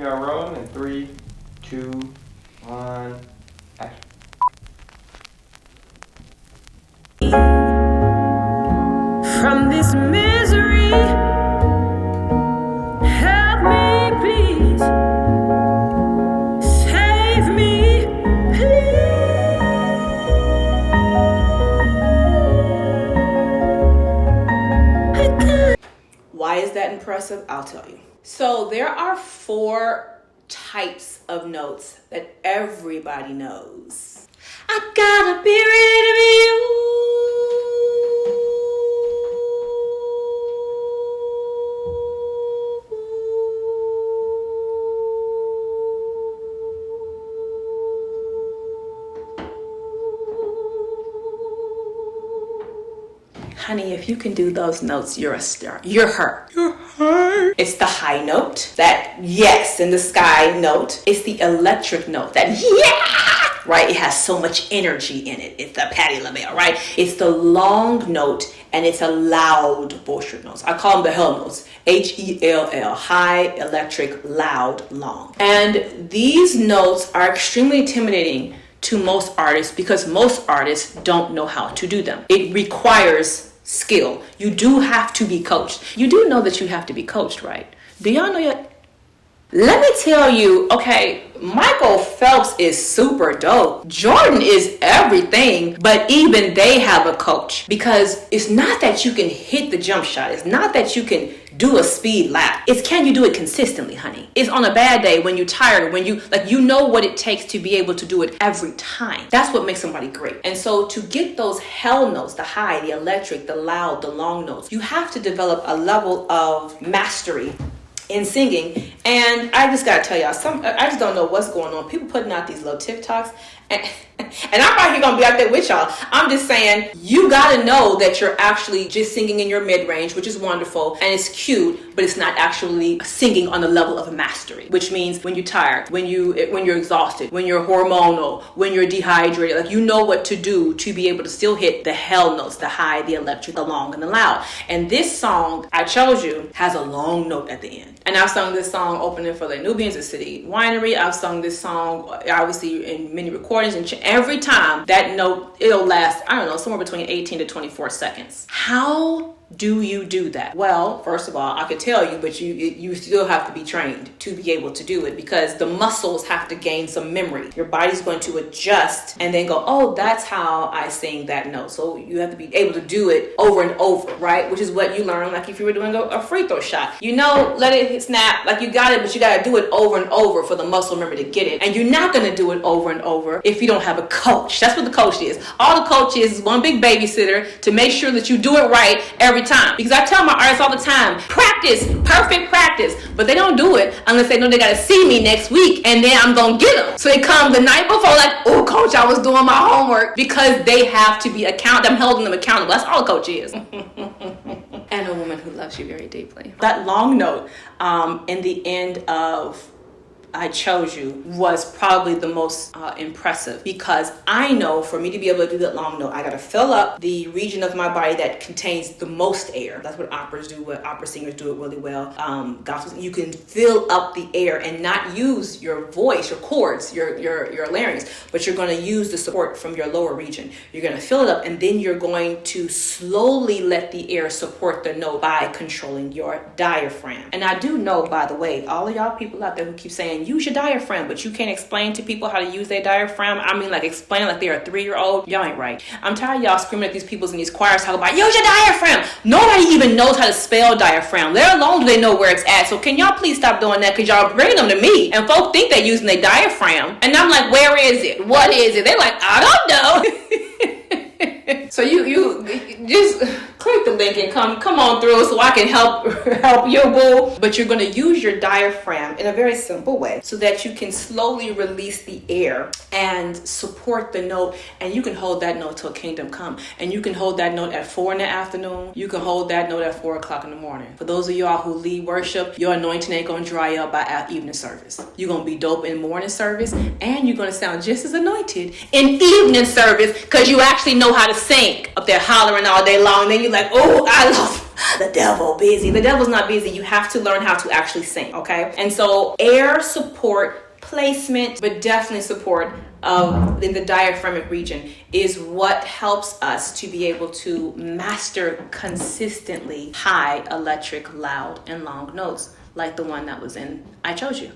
are rolling in 3, 2, 1, action. From this misery, help me please, save me please. Why is that impressive? I'll tell you. So there are 4 types of notes that everybody knows. I gotta be ready to be Honey, if you can do those notes, you're a star. You're her. You're her. It's the high note, that yes in the sky note. It's the electric note, that yeah, right? It has so much energy in it. It's the Patti LaBelle, right? It's the long note, and it's a loud boisterous notes. I call them the H.E.L.L notes. H-E.L.L, high, electric, loud, long. And these notes are extremely intimidating to most artists because most artists don't know how to do them. It requires skill. You do have to be coached. You do know that you have to be coached, right? Do y'all know yet? Let me tell you, okay, Michael Phelps is super dope. Jordan is everything, but even they have a coach, because it's not that you can hit the jump shot. It's not that you can do a speed lap. It's can you do it consistently, honey? It's on a bad day when you're tired, when you know what it takes to be able to do it every time. That's what makes somebody great. And so to get those H.E.L.L notes, the high, the electric, the loud, the long notes, you have to develop a level of mastery in singing. And I just gotta tell y'all, I just don't know what's going on. People putting out these little TikToks, and I'm out here gonna be out there with y'all. I'm just saying, you gotta know that you're actually just singing in your mid-range, which is wonderful and it's cute, but it's not actually singing on the level of mastery, which means when you're tired, when you're exhausted, when you're hormonal, when you're dehydrated, like you know what to do to be able to still hit the H.E.L.L notes, the high, the electric, the long, and the loud. And this song, I Chose You, has a long note at the end. And I've sung this song opening for the Nubians at City Winery. I've sung this song obviously in many recordings, and every time that note, it'll last, I don't know, somewhere between 18 to 24 seconds. How do you do that? Well, first of all, I could tell you, but you still have to be trained to be able to do it, because the muscles have to gain some memory. Your body's going to adjust and then go, oh, that's how I sing that note. So you have to be able to do it over and over, right? Which is what you learn, like if you were doing a free throw shot. Let it snap, like you got it, but you got to do it over and over for the muscle memory to get it. And you're not going to do it over and over if you don't have a coach. That's what the coach is. All the coach is one big babysitter to make sure that you do it right every time. Because I tell my artists all the time, practice, perfect practice, but they don't do it unless they know they got to see me next week, and then I'm going to get them. So they come the night before like, oh, coach, I was doing my homework, because they have to be accountable. I'm holding them accountable. That's all a coach is. And a woman who loves you very deeply. That long note in the end of I Chose You was probably the most impressive, because I know for me to be able to do that long note, I got to fill up the region of my body that contains the most air. That's what operas do, what opera singers do it really well. Gospel, you can fill up the air and not use your voice, your chords, your larynx, but you're going to use the support from your lower region. You're going to fill it up, and then you're going to slowly let the air support the note by controlling your diaphragm. And I do know, by the way, all of y'all people out there who keep saying, use your diaphragm, but you can't explain to people how to use their diaphragm. I mean, like explain it like they're a 3-year-old. Y'all ain't right. I'm tired of y'all screaming at these people in these choirs talking about use your diaphragm. Nobody even knows how to spell diaphragm, let alone do they know where it's at. So can y'all please stop doing that, because y'all bringing them to me and folks think they're using their diaphragm, and I'm like, where is it? What is it? They're like, I don't know. So you just click the link and come on through so I can help your boo. But you're going to use your diaphragm in a very simple way so that you can slowly release the air and support the note, and you can hold that note till kingdom come. And you can hold that note at 4 in the afternoon. You can hold that note at 4 o'clock in the morning. For those of y'all who lead worship, your anointing ain't going to dry up by evening service. You're going to be dope in morning service, and you're going to sound just as anointed in evening service, because you actually know how to sing up there hollering all day long. And then you're like, oh, I love The devil busy. The devil's not busy. You have to learn how to actually sing, okay? And so air support, placement, but definitely support in the diaphragmatic region is what helps us to be able to master consistently high, electric, loud, and long notes like the one that was in I Chose You.